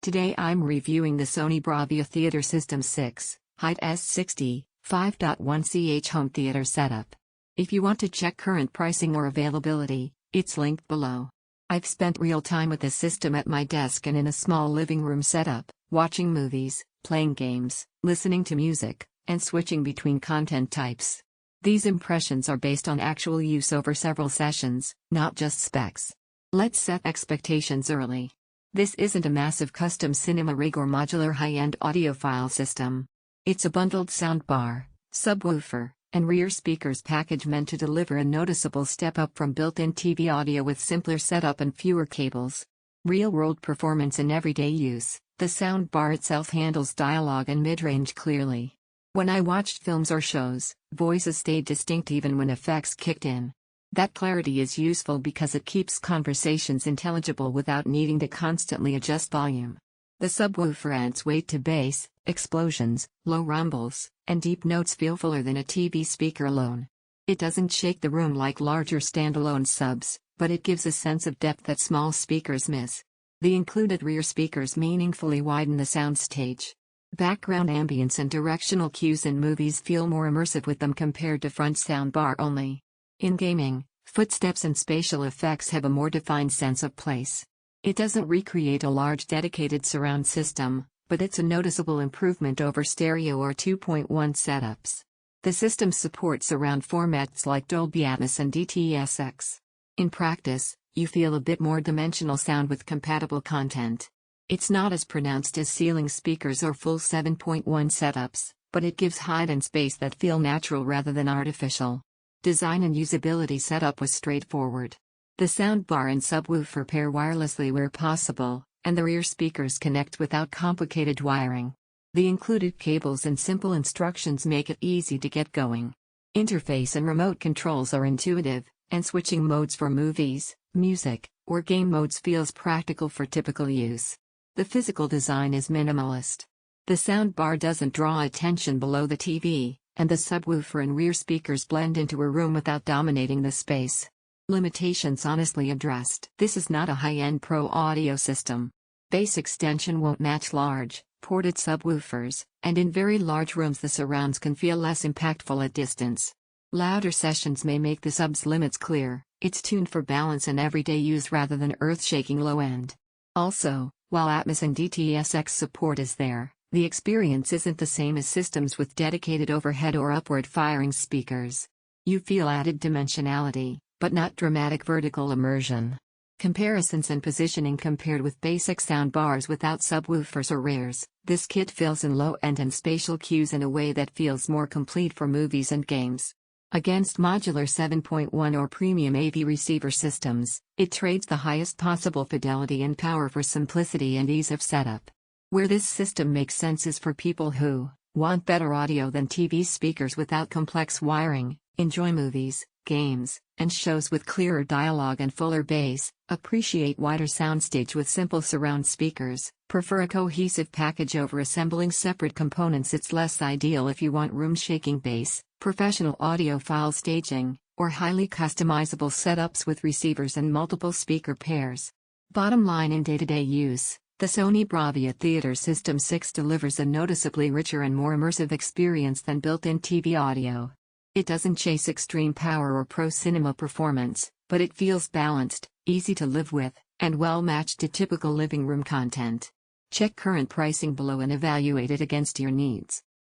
Today I'm reviewing the Sony BRAVIA Theater System 6, HT-S60 5.1ch home theater setup. If you want to check current pricing or availability, it's linked below. I've spent real time with the system at my desk and in a small living room setup, watching movies, playing games, listening to music, and switching between content types. These impressions are based on actual use over several sessions, not just specs. Let's set expectations early. This isn't a massive custom cinema rig or modular high-end audiophile system. It's a bundled soundbar, subwoofer, and rear speakers package meant to deliver a noticeable step up from built-in TV audio with simpler setup and fewer cables. Real-world performance in everyday use, the soundbar itself handles dialogue and mid-range clearly. When I watched films or shows, voices stayed distinct even when effects kicked in. That clarity is useful because it keeps conversations intelligible without needing to constantly adjust volume. The subwoofer adds weight to bass, explosions, low rumbles, and deep notes feel fuller than a TV speaker alone. It doesn't shake the room like larger standalone subs, but it gives a sense of depth that small speakers miss. The included rear speakers meaningfully widen the soundstage. Background ambience and directional cues in movies feel more immersive with them compared to front soundbar only. In gaming, footsteps and spatial effects have a more defined sense of place. It doesn't recreate a large dedicated surround system, but it's a noticeable improvement over stereo or 2.1 setups. The system supports surround formats like Dolby Atmos and DTS. In practice, you feel a bit more dimensional sound with compatible content. It's not as pronounced as ceiling speakers or full 7.1 setups, but it gives height and space that feel natural rather than artificial. Design and usability setup was straightforward. The soundbar and subwoofer pair wirelessly where possible, and the rear speakers connect without complicated wiring. The included cables and simple instructions make it easy to get going. Interface and remote controls are intuitive, and switching modes for movies, music, or game modes feels practical for typical use. The physical design is minimalist. The soundbar doesn't draw attention below the TV, and the subwoofer and rear speakers blend into a room without dominating the space. Limitations honestly addressed. This is not a high-end pro audio system. Bass extension won't match large, ported subwoofers, and in very large rooms the surrounds can feel less impactful at distance. Louder sessions may make the sub's limits clear. It's tuned for balance and everyday use rather than earth-shaking low-end. Also, while Atmos and DTS support is there, the experience isn't the same as systems with dedicated overhead or upward-firing speakers. You feel added dimensionality, but not dramatic vertical immersion. Comparisons and positioning compared with basic soundbars without subwoofers or rears, this kit fills in low-end and spatial cues in a way that feels more complete for movies and games. Against modular 7.1 or premium AV receiver systems, it trades the highest possible fidelity and power for simplicity and ease of setup. Where this system makes sense is for people who want better audio than TV speakers without complex wiring, enjoy movies, games, and shows with clearer dialogue and fuller bass, appreciate wider soundstage with simple surround speakers, prefer a cohesive package over assembling separate components. It's less ideal if you want room-shaking bass, professional audiophile staging, or highly customizable setups with receivers and multiple speaker pairs. Bottom line, in day-to-day use, the Sony BRAVIA Theater System 6 delivers a noticeably richer and more immersive experience than built-in TV audio. It doesn't chase extreme power or pro cinema performance, but it feels balanced, easy to live with, and well matched to typical living room content. Check current pricing below and evaluate it against your needs.